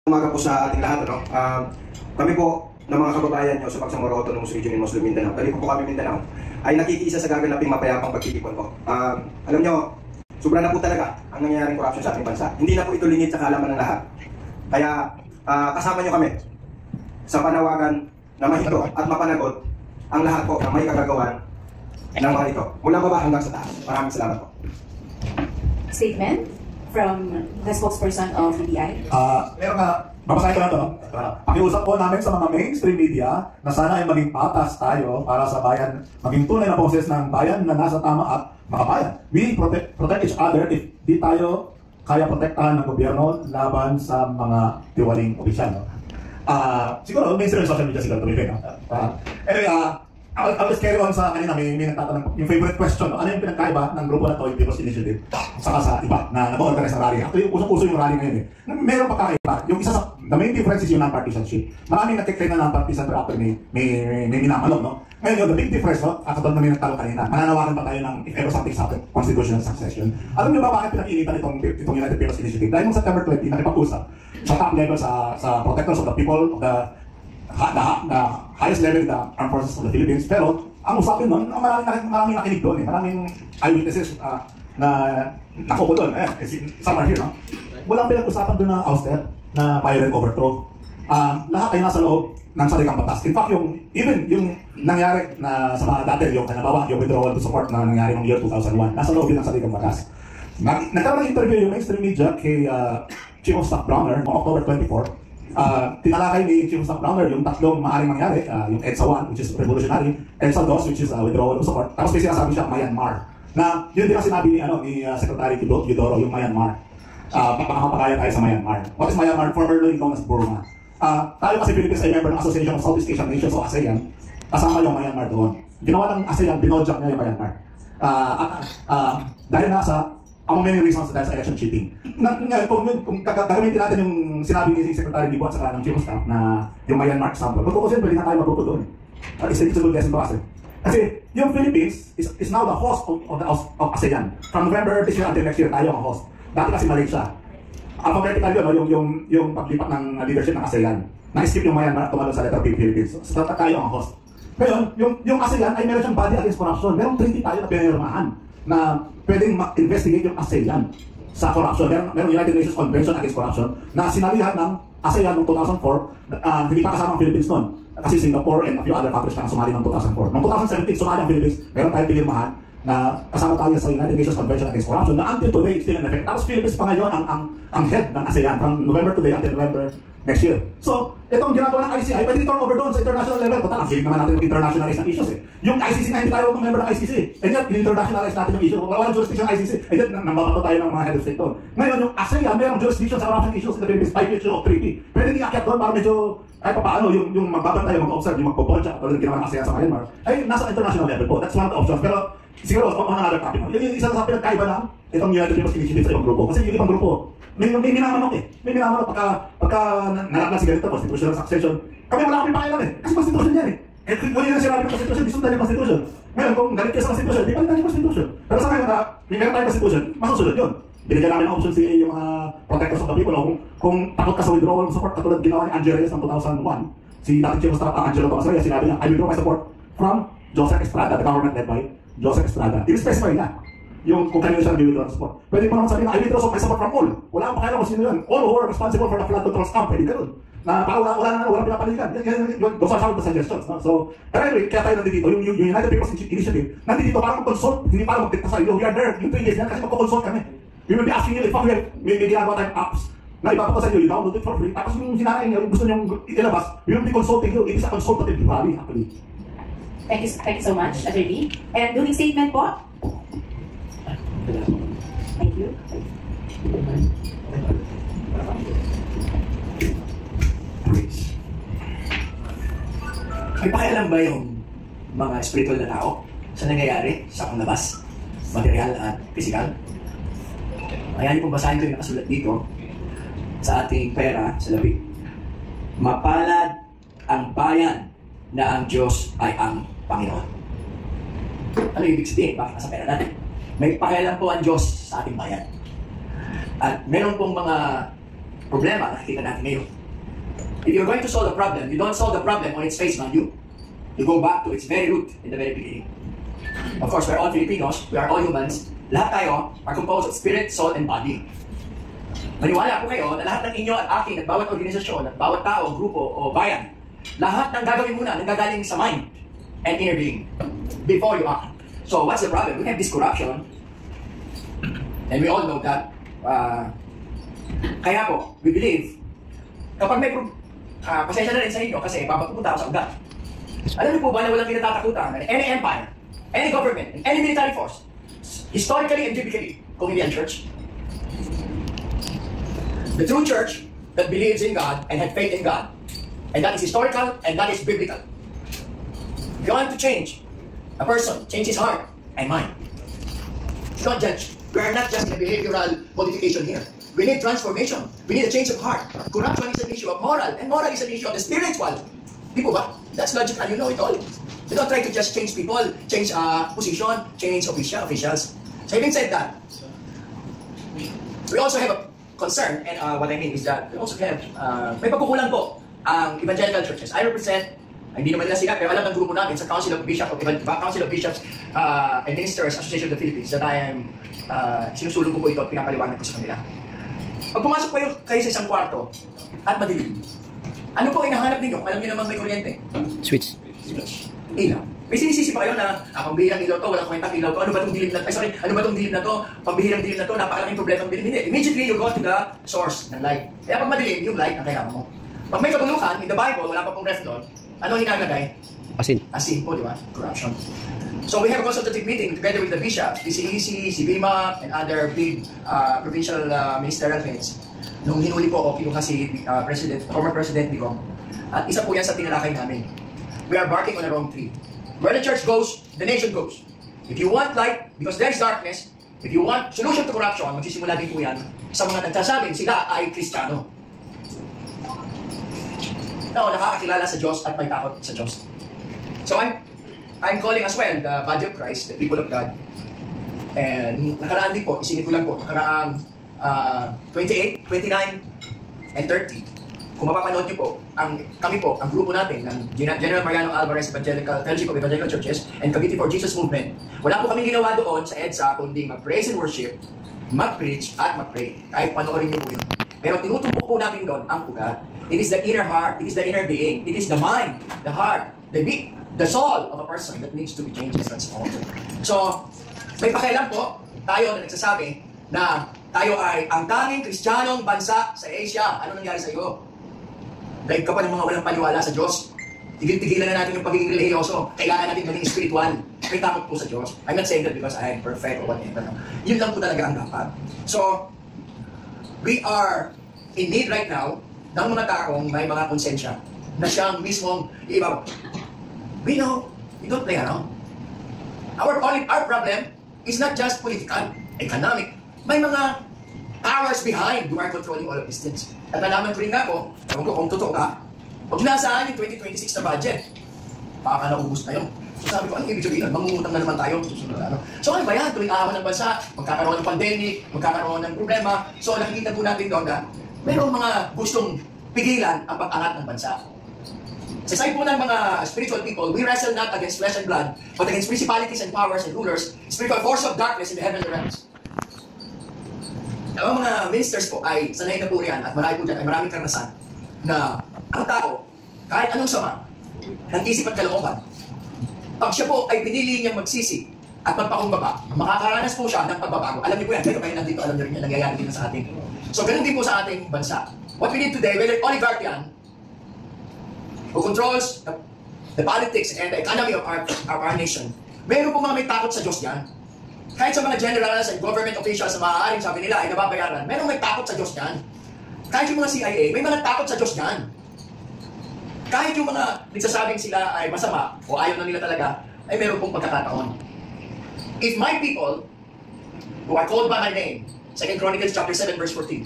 Umaga po sa ating lahat. Kami po ng mga kababayan nyo sa Bangsamoro Autonomous Region in Muslim Mindanao, dali po kami Mindanao, ay nakikiisa sa gaganaping mapayapang pagtitipon po. Alam nyo, sobra na po talaga ang nangyayaring corruption sa ating bansa. Hindi na po ito lingid sa kaalaman ng lahat. Kaya kasama nyo kami sa panawagan na mahito at mapanagot ang lahat po ng may kagagawan ng mga ito. Mula baba hanggang sa taas. Maraming salamat po. Statement from the spokesperson of BPI. Meron nga, babasahin ko lang ito, no? Pakiusap po namin sa mga mainstream media na sana ay maging patas tayo para sa bayan, maging tunay na boses ng bayan na nasa tama at makabayan. We protect each other if di tayo kaya protektahan ng gobyerno laban sa mga tiwaling opisyal. No? Siguro, mainstream social media siguro tumipin. No? Anyway, I'll just carry on sa kanina, may nagtatanong, yung favorite question, no? Ano yung pinagkaiba ng grupo na to, yung People's Initiative, saka sa iba na nag-organize ng rally? Actually, usong-uso yung rally ngayon eh. Meron pagkakaiba. Yung isa sa, the main difference is yung non-partisanship. Maraming nag-claim na non-partisan pero after may minamanong, no? Ngayon yun, the big difference, no? Katulad na may nagtalo kanina, mananawagan pa tayo ng if ever something's happened, constitutional succession. Alam niyo ba bakit pinag-iinitan itong United People's Initiative? Dahil nung September 20, nakipag-usap sa top level, sa protectors of the people, of the highest level ng Armed Forces of the Philippines. Pero ang usapin nun, maraming nakinig doon eh. Maraming eyewitnesses na nakupo doon. Some are here, no? Walang pinag-usapan doon na ouster, na violent overthrow. Lahat ay nasa loob ng saligang batas. In fact, yung nangyari na sa mga dati, yung kanabawa, yung withdrawal to support na nangyari noong year 2001, nasa loob din ng saligang batas. Nagkaroon ng interview yung mainstream media kay Chief of Staff Browner noong October 24. Tinalakay ni Chief of Staff Browner yung tatlong maaaring mangyari, yung EDSA 1, which is revolutionary, EDSA 2, which is withdrawal to support, tapos may sinasabi siya, Myanmar. Na yun din ang sinabi ni Secretary Teodoro, yung Myanmar. Papakapagaya tayo sa Myanmar. What is Myanmar? Formerly known as Burma. Tayo kasi Philippines ay member ng Association of Southeast Asian Nations o ASEAN, kasama yung Myanmar doon. Ginawa ng ASEAN, binojak niya yung Myanmar. Dahil nasa among many reasons dahil sa election cheating. Kung gagamitin natin yung sinabi ni Secretary Dibo at saka ng Chief of Staff na yung Myanmar example, kung kasi pwede na tayo matuto doon. It's a good lesson to us. Kasi yung Philippines is now the host of ASEAN. From November this year until next year, tayo ang host. Dati kasi Malaysia. Alphabetical yun, yung paglipat ng leadership ng ASEAN. Na-skip yung Myanmar at tumalo sa letter P Philippines. So tayo ang host. Ngayon, yung ASEAN ay meron siyang body against corruption. Merong treaty tayo na pinirmahan na pwedeng ma-investigate yung ASEAN sa corruption. Merong United Nations Convention Against Corruption na sinalihan ng ASEAN noong 2004. Hindi pa kasama ang Philippines noon. Kasi Singapore and a few other countries na sumali noong 2004. Noong 2017, sumali ang Philippines. Meron tayong pinirmahan na kasama tayo sa United Nations Convention Against Corruption na until today still in effect. Tapos Philippines pa ngayon ang head ng ASEAN from November today until November next year. So, itong ginagawa ng ICC ay pwede i-turn over doon sa international level. Total, ang feeling naman natin internationalize ng issues eh. Yung ICC na hindi tayo member ng ICC. And yet, in-internationalize natin yung issue. Walang jurisdiction ng ICC. And yet, nambabato tayo ng mga head of state doon. Ngayon, yung ASEAN, mayroong jurisdiction sa corruption issues in the Philippines by virtue of treaty. Pwede i-akyat doon para medyo, ay papaano, yung magbabantay, mag-observe, yung magpo-poncha, tulad ng ginawa ng ASEAN sa Myanmar, ay nasa international level po. That's one of the options. Pero, siguro, on another topic. Yung isa sa pinagkaiba lang, itong United People's Initiative sa ibang grupo. Kasi yung ibang grupo, may minamanok eh. May minamanok pagka nalakla si ganito, constitutional succession. Kami wala kami pakialam eh. Kasi constitution yan eh. Eh, kung yun ang sinabi ng constitution, di sundan yung constitution. Ngayon, kung galit kayo sa constitution, di palitan yung constitution. Pero sa ngayon na, may meron tayong constitution, masusunod yun. Binigyan namin ang option yung mga protectors of the people. Kung takot ka sa withdrawal support, katulad ginawa ni Angelo Reyes ng 2001, si dating Chief of Staff Angelo Tomas Reyes, sinabi niya, I withdraw my support from Joseph Estrada, the government led by Joseph Estrada. I-specify niya yung kung kanino siya nag-withdraw ng support. Pwede mo naman sabihin na I withdraw my support from all. Wala akong pakialam kung sino yun. All who are responsible for the flood control scam. Pwede ganun. Na parang walang pinapaligan. Those are some of the suggestions. No? So, pero anyway, kaya tayo nandito. Yung United People's Initiative, nandito para mag-consult, hindi para mag-dicta sa iyo. We are there. Yung 2 years yan kasi mag-consult kami. We will be asking you if may ginagawa tayong apps na ipapako sa iyo, you download it for free. Tapos yung sinanay niyo, gusto niyong ilabas, we will be consulting you. It is a consultative rally, actually. Thank you so much, Attorney. And during statement po? Thank you. May pakialam ba yung mga spiritual na tao sa nangyayari sa panglabas, material at physical? Ayan yung basahin ko yung nakasulat dito sa ating pera sa labi. Mapalad ang bayan na ang Diyos ay ang Panginoon. Ano yung ibig sabihin? Bakit nasa pera natin? May pakialam po ang Diyos sa ating bayan. At meron pong mga problema na nakikita natin ngayon. If you're going to solve a problem, you don't solve the problem on its face value. You go back to its very root in the very beginning. Of course, we're all Filipinos, we are all humans. Lahat tayo are composed of spirit, soul, and body. Maniwala po kayo na lahat ng inyo at akin at bawat organisasyon at bawat tao, grupo o bayan, lahat ng gagawin muna nanggagaling sa mind and inner being before you act. So what's the problem? We have this corruption and we all know that. Kaya po, we believe kapag may pasensya na rin sa inyo kasi papapunta ako sa ugat. Alam niyo po ba na walang kinatatakutan na any empire, any government, any military force, historically and biblically, kung hindi ang church? The true church that believes in God and had faith in God, and that is historical and that is biblical. If you want to change a person, change his heart and mind. It's not judge. We are not just in a behavioral modification here. We need transformation. We need a change of heart. Corruption is an issue of moral, and moral is an issue of the spiritual. Di po ba? That's logical. You know it all. You don't try to just change people, change position, change officials. So having said that, we also have a concern, and what I mean is that we also have, may pagkukulang po ang evangelical churches. I represent, hindi naman nila sila, pero alam ng grupo namin sa Council of Bishops and Ministers Association of the Philippines that I am, sinusulong ko po ito at pinapaliwanag ko sa kanila. Pag pumasok kayo sa isang kwarto at madilim, ano po hinahanap ninyo? Alam niyo naman may kuryente. Switch. Ilaw. May sinisisi pa kayo na pambihirang ilaw to, walang kwentang ilaw to, ano ba itong dilim na to? Ano ba itong dilim na to? Pambihirang dilim na to, napakalaking problema ng dilim. Hindi. Immediately you go to the source ng light. Kaya pag madilim, yung light ang kailangan mo. Pag may kabulukan, in the Bible, wala pa pong ref doon, ano hinagagay? Asin. Asin po, di ba? Corruption. So we have a consultative meeting together with the bishops, DCEC, CBIMA, and other big provincial ministerial heads. Nung hinuli po ako, kinuha si former President Digong. At isa po yan sa tinalakay namin. We are barking on the wrong tree. Where the church goes, the nation goes. If you want light, because there is darkness, if you want solution to corruption, magsisimula din po yan sa mga nagsasabing sila ay Kristiyano. No, nakakakilala sa Diyos at may takot sa Diyos. So I'm calling as well the body of Christ, the people of God. And nakaraan din po, isingit ko lang po, nakaraan 28, 29, and 30. Kung mapapanood niyo po, kami po, ang grupo natin ng General Mariano Alvarez Fellowship of Evangelical Churches and Cavite for Jesus Movement, wala po kami ginawa doon sa EDSA kundi mag-praise and worship, mag-preach, at mag-pray. Kahit panoorin niyo po yun. Pero tinutumbok po natin doon ang ugat. It is the inner heart, it is the inner being, it is the mind, the heart, the soul of a person that needs to be changed and transformed. So, may pakialam po tayo na nagsasabi na tayo ay ang tanging Kristiyanong bansa sa Asia. Ano nangyari sa iyo? Dahil ka pa ng mga walang paniwala sa Diyos. Tigil-tigilan na natin yung pagiging religyoso. Kailangan natin maging spiritual. May takot po sa Diyos. I'm not saying that because I am perfect or whatever. Yun lang po talaga ang dapat. So, we are in need right now ng mga taong may mga konsensya na siyang mismong iibaw. We know, we don't play around. Our problem is not just political, economic. May mga powers behind who are controlling all of these things. At nalaman ko rin nga po, ewan ko kung totoo ka, pag nasaan yung 2026 na budget, baka naubos na yun. So sabi ko, anong ibig sabihin? Mangungutang na naman tayo. So ano ba yan? Tuwing ahon ng bansa, magkakaroon ng pandemic, magkakaroon ng problema. So nakikita po natin doon na mayroong mga gustong pigilan ang pag-angat ng bansa. Sa side po ng mga spiritual people, we wrestle not against flesh and blood, but against principalities and powers and rulers, spiritual force of darkness in the heavenly realms. Ang mga ministers po ay sanay na po riyan at marami po dyan ay maraming karanasan na ang tao, kahit anong sama, ng isip at kalooban, pag siya po ay pinili niyang magsisi at magpakumbaba, makakaranas po siya ng pagbabago. Alam niyo po yan, kayo nandito, alam niyo rin yan, nangyayari din sa atin. So ganun din po sa ating bansa. What we need today, whether oligarch yan, who controls the politics and the economy of our nation, meron po mga may takot sa Diyos yan. Kahit sa mga generals and government officials na maaaring sabi nila ay nababayaran, meron may takot sa Diyos yan. Kahit yung mga CIA, may mga takot sa Diyos yan. Kahit yung mga nagsasabing sila ay masama o ayaw na nila talaga, ay meron pong pagkakataon. If my people, who are called by my name, 2 Chronicles chapter 7 verse 14,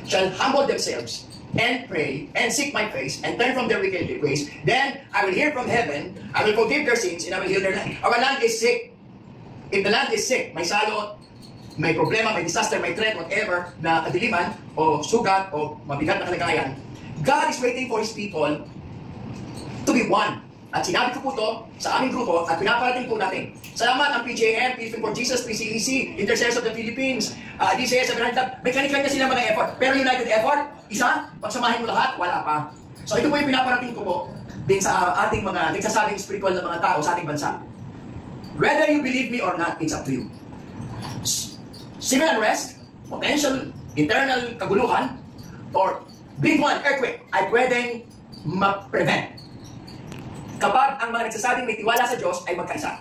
shall humble themselves and pray and seek my face and turn from their wicked ways, then I will hear from heaven, I will forgive their sins, and I will heal their land. Our land is sick. If the land is sick, may salot, may problema, may disaster, may threat, whatever, na kadiliman, o sugat, o mabigat na kalagayan, God is waiting for His people to be one. At sinabi ko po ito sa aming grupo at pinaparating po natin. Salamat ang PJM, Philippine for Jesus, PCEC, Intercessors of the Philippines, DCS, may kanya-kanya sila mga effort. Pero united effort, isa, pagsamahin mo lahat, wala pa. So ito po yung pinaparating ko po din sa ating mga nagsasabing spiritual na mga tao sa ating bansa. Whether you believe me or not, it's up to you. Civil unrest, potential internal kaguluhan, or big one, earthquake, ay pwedeng ma-prevent kapag ang mga nagsasabing may tiwala sa Diyos ay magkaisa.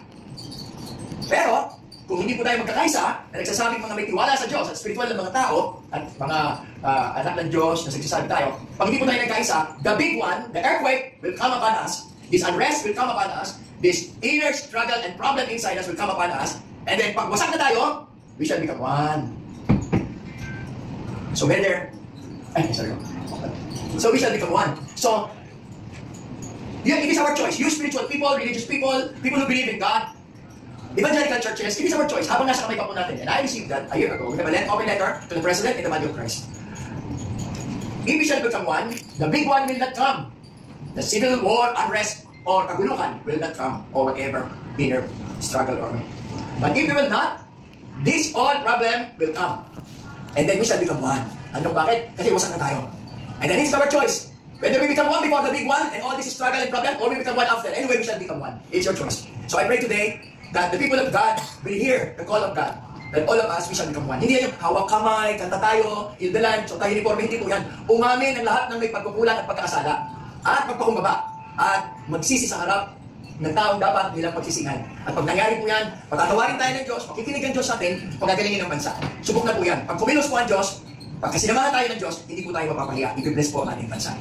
Pero, kung hindi po tayo magkakaisa, na nagsasabing mga may tiwala sa Diyos at spiritual na mga tao, at mga anak ng Diyos na nagsasabi tayo, pag hindi po tayo nagkaisa, the big one, the earthquake will come upon us, this unrest will come upon us, this inner struggle and problem inside us will come upon us, and then pag wasak na tayo, we shall become one. So whether, so we shall become one. So, yeah, it is our choice. You spiritual people, religious people, people who believe in God, evangelical churches, it is our choice. Habang nasa kamay pa po natin. And I received that a year ago. We have a open letter to the President in the body of Christ. If we shall become one, the big one will not come. The civil war, unrest, or kaguluhan will not come, or whatever inner struggle or no. But if we will not, this all problem will come. And then we shall become one. Ano bakit? Kasi wasak na tayo. And then it's our choice. Whether we become one before the big one and all this struggle and problem, or we become one after. Anyway, we shall become one. It's your choice. So I pray today that the people of God will hear the call of God. That all of us, we shall become one. Hindi yan yung hawak kamay, kanta tayo, ildalan, so tayo uniforme, hindi po yan. Umamin ang lahat ng may pagkukulang at pagkakasala. At magpakumbaba. At magsisi sa harap ng taong dapat nilang pagsisihan. At pag nangyari po yan, patatawarin tayo ng Diyos, makikinig ang Diyos sa atin, pagagalingin ng bansa. Subok na po yan. Pag kumilos po ang Diyos, pag kasinamahan tayo ng Diyos, hindi po tayo mapapahiya. I-bless po ang ating bansa.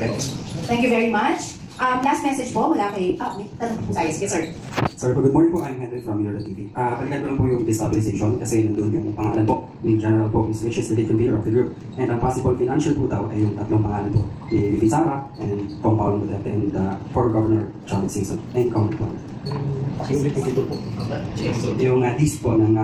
Thank you very much. Last message po mula kay... may tanong po tayo. Sige, sir. Sir, good morning po. I'm Henry from Euro TV. Balikan ko lang po yung destabilization kasi nandun yung pangalan po ni General po, Ms. Wishes, the lead leader of the group. And ang possible financial po daw ay yung tatlong pangalan po ni Vivi Sara and Kong Paolo Duterte and former Governor John Singson and Kong po. Yung list po ng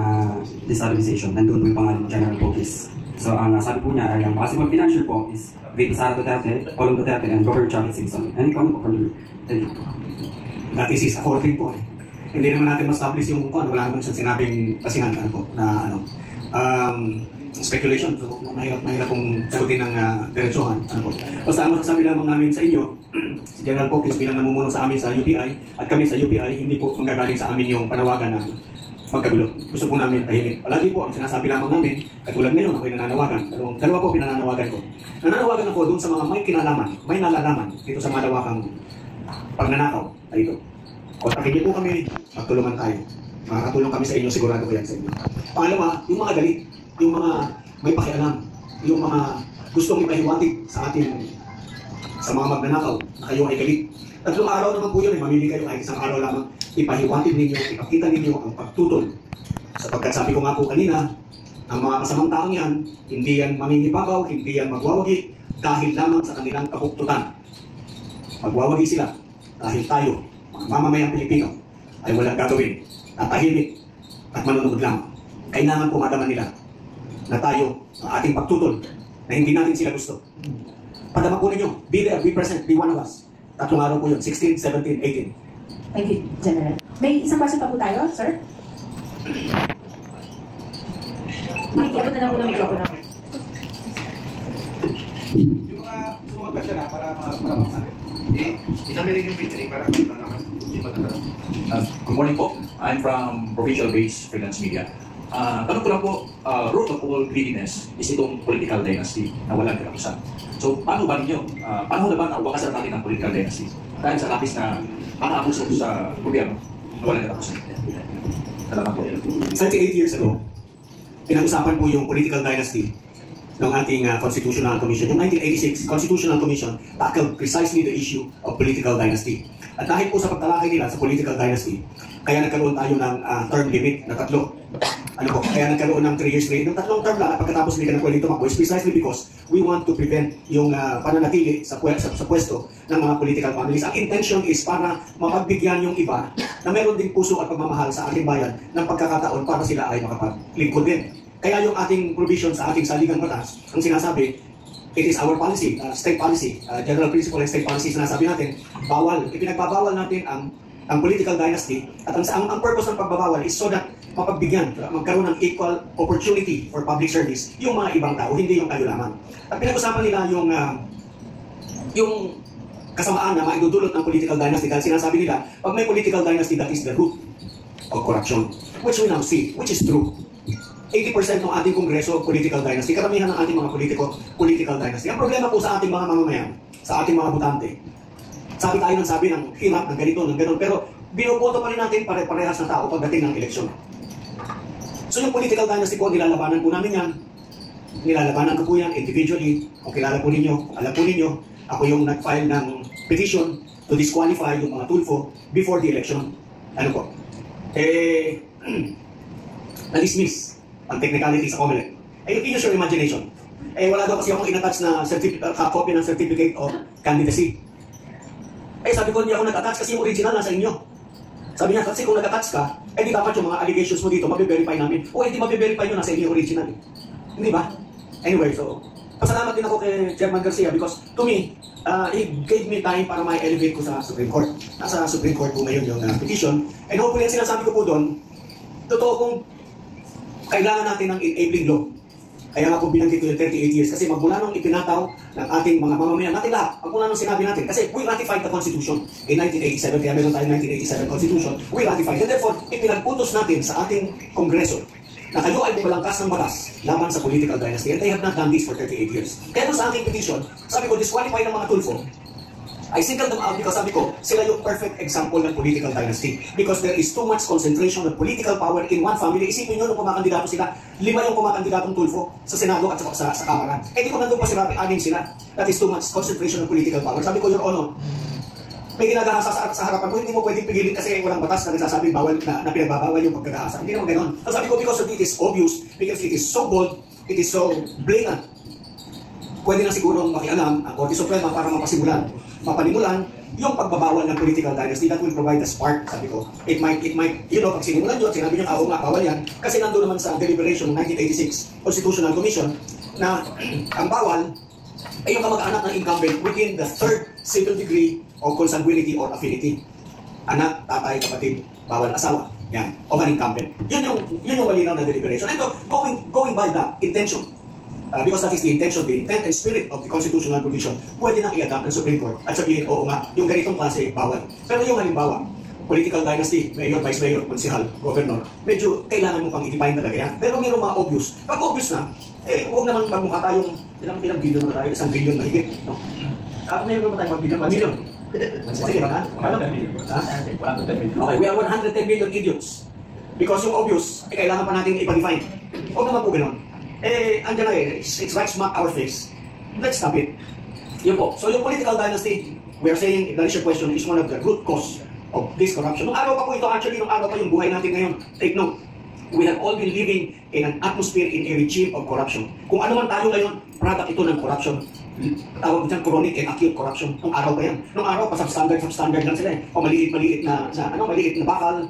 destabilization, nandun po yung pangalan ni General Pokis. So ang sabi po niya ay ang possible financial po is Vivi Sara Duterte, Paolo Duterte and Governor John Singson. And Kong po, that is according po eh. Hindi naman natin ma-establish yung kung ano, wala naman siyang sinabing pasinan po na ano, speculation. So, mahirap kong sagutin ng diretsuhan. Ano po. Basta ang masasabi lamang namin sa inyo, si General Pokis bilang namumuno sa amin sa UPI, at kami sa UPI, hindi po manggagaling sa amin yung panawagan ng magkagulo. Gusto po namin tahimik. Palagi po ang sinasabi lamang namin, katulad ngayon ako'y nananawagan. Dalawa po pinananawagan ko. Nananawagan ako doon sa mga may kinalaman, may nalalaman dito sa malawakang pagnanakaw ay ito. Kontakin niyo po kami, magtulungan tayo. Makakatulong kami sa inyo, sigurado ko yan sa inyo. Pangalawa, yung mga galit, yung mga may pakialam, yung mga gustong ipahiwatig sa atin, sa mga magnanakaw, na kayo ay galit. Tatlong araw naman po yun, mamili kayo kahit isang araw lamang, ipahiwatig ninyo, ipakita ninyo ang pagtutol. Sapagkat sabi ko nga po kanina, ang mga kasamang taong yan, hindi yan mamimipagaw, hindi yan magwawagi, dahil lamang sa kanilang kabuktutan. Magwawagi sila, dahil tayo, mga mamamayang Pilipino, ay walang gagawin, tatahimik, at manunod lang. Kailangan pumadaman nila na tayo, ang ating pagtutol, na hindi natin sila gusto. Padama po ninyo, be there, be present, be one of us. Tatlong araw po yun, 16, 17, 18. Thank you, General. May isang question pa po tayo, sir? Iabot na lang po ng mikropono. Yung mga sumagbat siya na para masabi. Isang yung victory para good morning po. I'm from Provincial Base Freelance Media. Tanong ko lang po, root of all greediness is itong political dynasty na walang katapusan. So, paano ba ninyo? Paano naman ang wakasan natin ng political dynasty? Dahil sa lapis na pang-abuso sa gobyerno na walang katapusan. Salamat po. 38 years ago, pinag-usapan po yung political dynasty ng ating Constitutional Commission. Yung 1986 Constitutional Commission tackled precisely the issue of political dynasty. At dahil po sa pagtalakay nila sa political dynasty, kaya nagkaroon tayo ng term limit na 3. Ano po? Kaya nagkaroon ng 3 years limit. Yung 3 term lang at pagkatapos hindi ka ng pwede tumakbo is precisely because we want to prevent yung pananatili sa pwesto ng mga political families. Ang intention is para mapagbigyan yung iba na meron ding puso at pagmamahal sa ating bayan ng pagkakataon para sila ay makapaglingkod din. Kaya yung ating provision sa ating saligang batas, ang sinasabi, it is our policy, state policy, general principle and state policy, sinasabi natin, bawal, ipinagbabawal natin ang political dynasty, at ang purpose ng pagbabawal is so that mapagbigyan, magkaroon ng equal opportunity for public service yung mga ibang tao, hindi yung kayo lamang. At pinag-usapan nila yung kasamaan na maidudulot ng political dynasty, dahil sinasabi nila, pag may political dynasty, that is the root of corruption, which we now see, which is true. 80% ng ating kongreso, political dynasty. Karamihan ng ating mga political dynasty. Ang problema po sa ating mga mamamayan, sa ating mga butante, sabi tayo ng sabi ng hirap, ng ganito, ng gano'n, pero binoboto pa rin natin pare-parehas na tao pagdating ng eleksyon. So yung political dynasty po, nilalabanan po namin yan. Nilalabanan ko po yan individually. Kung kilala po ninyo, kung alam po ninyo, ako yung nag-file ng petition to disqualify yung mga Tulfo before the election. Ano po? Na-dismiss ang technicality sa COMELEC. Use your imagination. Wala daw kasi akong in-attach na copy ng certificate of candidacy. Sabi ko, hindi ako nag-attach kasi yung original nasa inyo. Sabi niya, kasi kung nag-attach ka, di dapat yung mga allegations mo dito, mabiverify namin. Hindi mabiverify nyo, nasa inyo original. Hindi ba? Anyway, so, pasalamat din ako kay Chairman Garcia because to me, he gave me time para ma-elevate ko sa Supreme Court. Nasa Supreme Court po ngayon yung petition. And hopefully, ang sinasabi ko po doon, totoo kung kailangan natin ng enabling law. Kaya nga po binanggit ko yung 38 years kasi magmula nung ipinataw ng ating mga mamamayan, natin lahat, magmula nung sinabi natin, kasi we ratified the Constitution in 1987, kaya meron tayong 1987 Constitution, we ratified. And therefore, ipinag-utos natin sa ating Kongreso na kayo ay bumalangkas ng batas laban sa political dynasty, and they have not done this for 38 years. Kaya sa aking petition, sabi ko, disqualify ng mga Tulfo. I singled them out because sabi ko, sila yung perfect example ng political dynasty. Because there is too much concentration of political power in one family. Isipin nyo nung kumakandidato sila, 5 yung kumakandidatong Tulfo sa Senado at sa Kamara. Di ko nandun pa sila, 6 sila. That is too much concentration of political power. Sabi ko, Your Honor, may ginagahasa sa harapan ko, hindi mo pwedeng pigilin kasi walang batas na nagsasabi bawal na pinagbabawal yung pagkagahasa. Hindi naman ganoon. So sabi ko, because it is obvious, because it is so bold, it is so blatant, pwede na siguro makialam ang Korte Suprema para mapanimulan yung pagbabawal ng political dynasty that will provide a spark, sabi ko. It might, pag sinimulan yun, sinabi nyo, nga, bawal yan, kasi nandun naman sa deliberation ng 1986 Constitutional Commission na ang bawal ay yung kamag-anak ng incumbent within the 3rd civil degree of consanguinity or affinity. Anak, tatay, kapatid, bawal asawa. Yan, of an incumbent. Yun yung malinaw na deliberation. And going by the intention, because that is the intention, the intent and spirit of the constitutional provision, pwede nang i-adapt ng Supreme Court at sabihin, oo nga, yung ganitong klase, bawal. Pero yung halimbawa, political dynasty, mayor, vice mayor, konsehal, governor, medyo kailangan mo pang i-define talaga yan. Pero mayroong mga obvious. Pag obvious na, huwag naman magmukha tayong, ilang billion na tayo, 1 billion mahigit. No? Mayroon naman tayo mag-billion, 1 million. Sige ba? Okay, we are 110 million idiots. Because yung obvious, kailangan pa natin ipag-define. Huwag naman po ganun. Andiyan na it's right smack our face. Let's stop it. Yun po. So yung political dynasty, we are saying, the initial question is one of the root cause of this corruption. Nung araw pa po ito, actually, nung araw pa yung buhay natin ngayon, take note, we have all been living in an atmosphere, in a regime of corruption. Kung ano man tayo ngayon, product ito ng corruption. Tawag dyan, chronic and acute corruption. Nung araw pa yan. Nung araw pa, substandard lang sila. O maliit na bakal,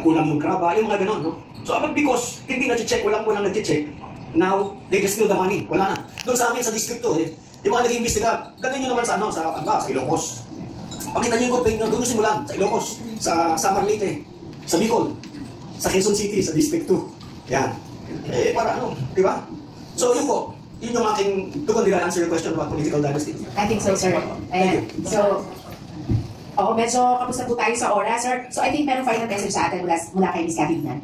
kulang yung graba, yung mga ganon, no? So, because hindi na-check, walang nag-check, now, they just steal the money. Wala na. Doon sa amin, sa distrito, yung mga nag-iimbestiga, ganun nyo naman sa Ilocos. Pakita nyo yung good faith nyo, doon simulan, sa Ilocos, sa Samarlite, sa Bicol, sa Quezon City, sa District 2. Yan. Para ano, di ba? So, yun po. Yun yung aking, did I answer your question about political dynasty? I think so, sir. So, medyo kapos na po tayo sa oras, sir. So, I think meron final message sa atin mula kay Ms. Cathy Binan.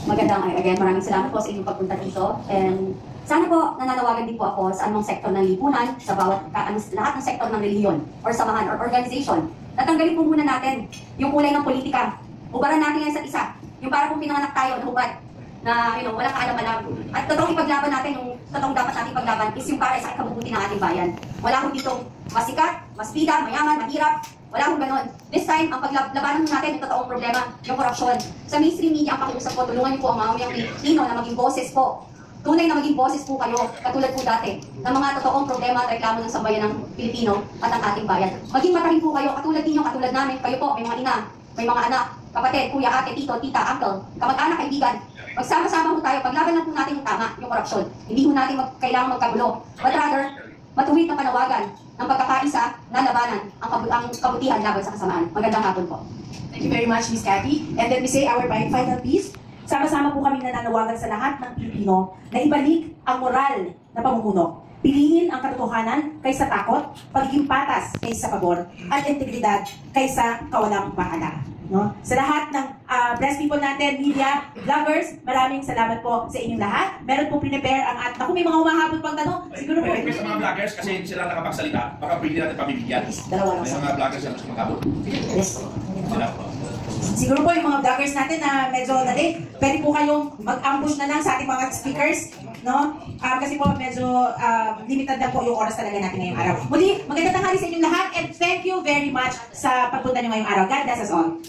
Again, maraming salamat po sa inyong pagpunta dito. And sana po, nananawagan din po ako sa anumang sektor ng lipunan, sa lahat ng sektor ng reliyon, or samahan, or organization. Tatanggalin po muna natin yung kulay ng politika. Hubaran natin yan sa isa. Yung para kung pinanganak tayo na hubad, na walang kaalam-alam. At totoong ipaglaban natin, yung totoong dapat natin ipaglaban, is yung para sa ikabubuti ng ating bayan. Wala akong ditong mas sikat, mas bida, mayaman, mahirap. Wala akong ganon. This time, ang paglabanan natin yung totoong problema, yung korupsyon. Sa mainstream media, ang pakiusap ko, tulungan niyo po ang mamamayang Pilipino na maging boses po. Tunay na maging boses po kayo, katulad po dati, ng mga totoong problema at reklamo ng sambayan ng Pilipino at ang ating bayan. Maging matahin po kayo, katulad ninyo, katulad namin, kayo po, may mga ina, may mga anak, kapatid, kuya, ate, tito, tita, uncle, kamag-anak, kaibigan. Magsama-sama po tayo, paglaban lang po natin yung tama, yung korupsyon. Hindi po natin kailangan magkagulo. But rather, matuwid na panawagan ng pagkakaisa na labanan ang kabutihan laban sa kasamaan. Magandang hapon po. Thank you very much, Ms. Cathy. And let me say our final piece. Sama-sama po kami nananawagan sa lahat ng Pilipino na ibalik ang moral na pamumuno. Piliin ang katotohanan kaysa takot, pagiging patas kaysa pabor, at integridad kaysa kawalang bahala. No? Sa lahat ng press people natin, media, vloggers, maraming salamat po sa inyong lahat. Meron po prepare ang at kung may mga humahabol pang tanong, siguro po. May sa mga vloggers kasi hindi sila nakapagsalita, baka pwede natin pabibigyan. Dalawa lang. May mga vloggers na gusto maghabol. Yes. Sila po. Siguro po yung mga vloggers natin na medyo late, pwede po kayong mag-ambush na lang sa ating mga speakers, no? Kasi po medyo limited lang po yung oras talaga natin ngayong araw. Muli, magandang tanghali sa inyong lahat and thank you very much sa pagpunta nyo ngayong araw. God bless us all.